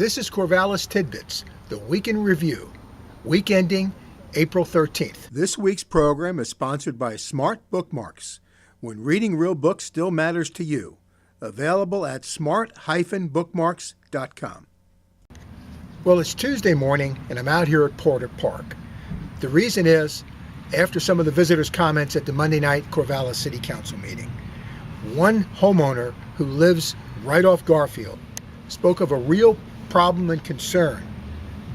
This is Corvallis Tidbits, the Week in Review, week ending April 13th. This week's program is sponsored by Smart Bookmarks, when reading real books still matters to you. Available at smart-bookmarks.com. Well, it's Tuesday morning, and I'm out here at Porter Park. The reason is, after some of the visitors' comments at the Monday night Corvallis City Council meeting, one homeowner who lives right off Garfield spoke of a real problem and concern: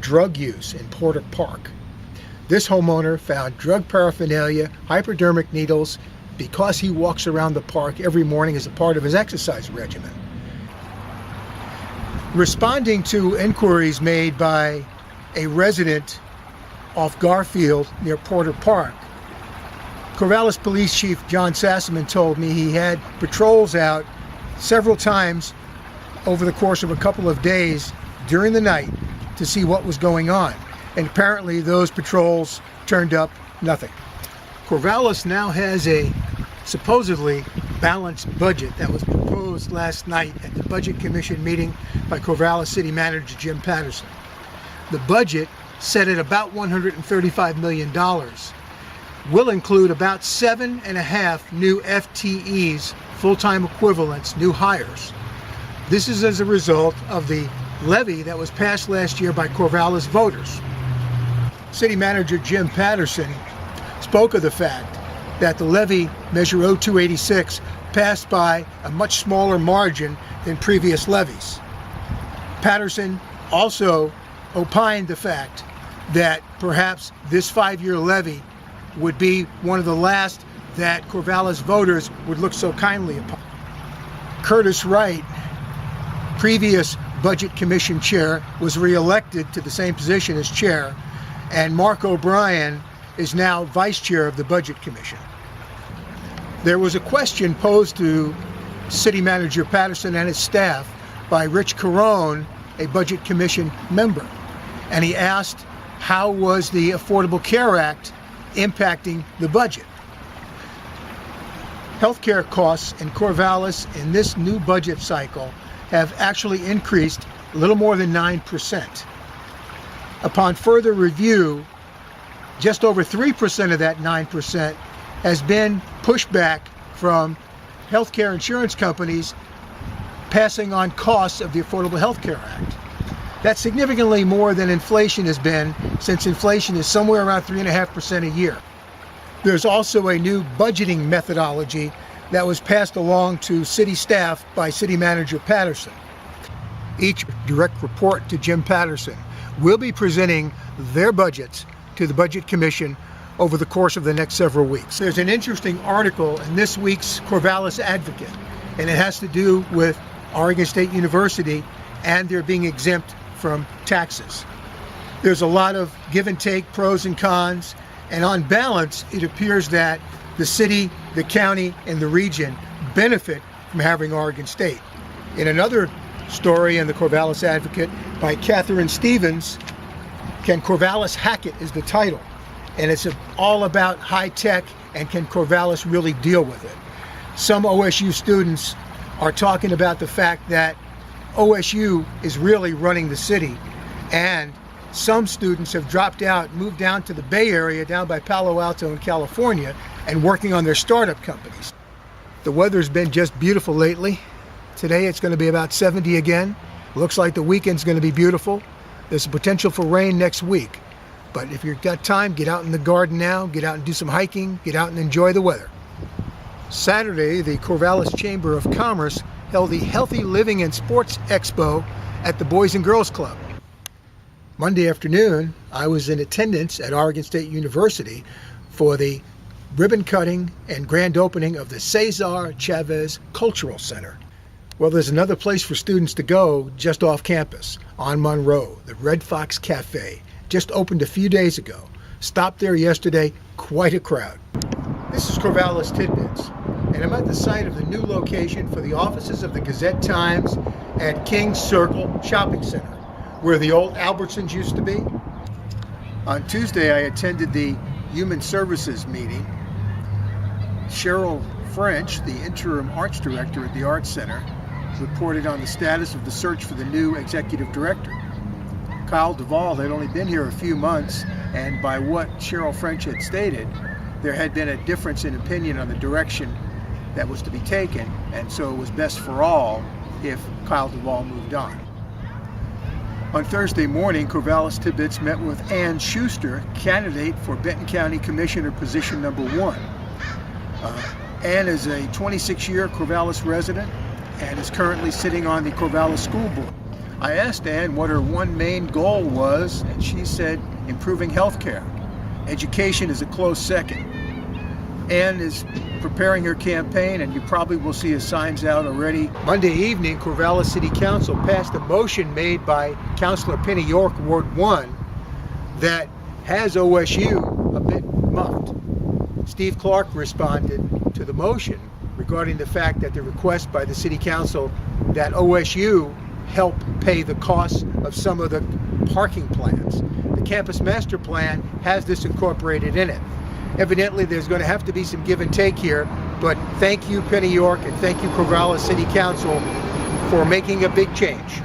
drug use in Porter Park. This homeowner found drug paraphernalia, hypodermic needles, because he walks around the park every morning as a part of his exercise regimen. Responding to inquiries made by a resident off Garfield near Porter Park, Corvallis Police Chief John Sassaman told me he had patrols out several times over the course of a couple of days during the night to see what was going on. And apparently those patrols turned up nothing. Corvallis now has a supposedly balanced budget that was proposed last night at the Budget Commission meeting by Corvallis City Manager Jim Patterson. The budget, set at about $135 million, will include about 7.5 new FTEs, full-time equivalents, new hires. This is as a result of the levy that was passed last year by Corvallis voters. City Manager Jim Patterson spoke of the fact that the levy, Measure 0286, passed by a much smaller margin than previous levies. Patterson also opined the fact that perhaps this 5-year levy would be one of the last that Corvallis voters would look so kindly upon. Curtis Wright, previous Budget Commission chair, was re-elected to the same position as chair, and Mark O'Brien is now vice chair of the Budget Commission. There was a question posed to City Manager Patterson and his staff by Rich Carone, a Budget Commission member, and he asked, how was the Affordable Care Act impacting the budget? Healthcare costs in Corvallis in this new budget cycle have actually increased a little more than 9%. Upon further review, just over 3% of that 9% has been pushback from healthcare insurance companies passing on costs of the Affordable Health Care Act. That's significantly more than inflation has been, since inflation is somewhere around 3.5% a year. There's also a new budgeting methodology that was passed along to city staff by City Manager Patterson. Each direct report to Jim Patterson will be presenting their budgets to the Budget Commission over the course of the next several weeks. There's an interesting article in this week's Corvallis Advocate, and it has to do with Oregon State University and their being exempt from taxes. There's a lot of give and take, pros and cons, and on balance, it appears that the city, the county, and the region benefit from having Oregon State. In another story in the Corvallis Advocate by Catherine Stevens, Can Corvallis Hack It is the title, and it's all about high tech and can Corvallis really deal with it. Some OSU students are talking about the fact that OSU is really running the city, and some students have dropped out, moved down to the Bay Area, down by Palo Alto in California, and working on their startup companies. The weather's been just beautiful lately. Today it's going to be about 70 again. Looks like the weekend's going to be beautiful. There's a potential for rain next week. But if you've got time, get out in the garden now, get out and do some hiking, get out and enjoy the weather. Saturday, the Corvallis Chamber of Commerce held the Healthy Living and Sports Expo at the Boys and Girls Club. Monday afternoon, I was in attendance at Oregon State University for the ribbon cutting and grand opening of the Cesar Chavez Cultural Center. Well, there's another place for students to go just off campus, on Monroe, the Red Fox Cafe. Just opened a few days ago. Stopped there yesterday, quite a crowd. This is Corvallis Tidbits, and I'm at the site of the new location for the offices of the Gazette-Times at Kings Circle Shopping Center, where the old Albertsons used to be. On Tuesday, I attended the Human Services meeting. Cheryl French, the interim arts director at the Arts Center, reported on the status of the search for the new executive director. Kyle Duvall had only been here a few months, and by what Cheryl French had stated, there had been a difference in opinion on the direction that was to be taken, and so it was best for all if Kyle Duvall moved on. On Thursday morning, Corvallis Tibbetts met with Ann Schuster, candidate for Benton County Commissioner position number 1. Ann is a 26-year Corvallis resident and is currently sitting on the Corvallis School Board. I asked Ann what her one main goal was, and she said improving health care. Education is a close second. Ann is preparing her campaign, and you probably will see his signs out already. Monday evening, Corvallis City Council passed a motion made by Councilor Penny York, Ward 1, that has OSU a bit muffed. Steve Clark responded to the motion regarding the fact that the request by the City Council that OSU help pay the costs of some of the parking plans. The Campus Master Plan has this incorporated in it. Evidently, there's going to have to be some give and take here, but thank you, Penny York, and thank you, Corvallis City Council, for making a big change.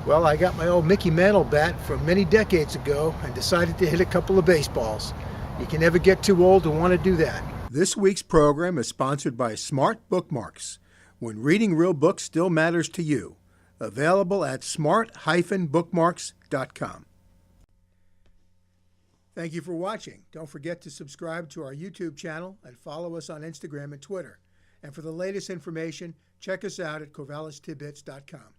Well, I got my old Mickey Mantle bat from many decades ago and decided to hit a couple of baseballs. You can never get too old to want to do that. This week's program is sponsored by Smart Bookmarks, when reading real books still matters to you. Available at smart-bookmarks.com. Thank you for watching. Don't forget to subscribe to our YouTube channel and follow us on Instagram and Twitter. And for the latest information, check us out at corvallistibbets.com.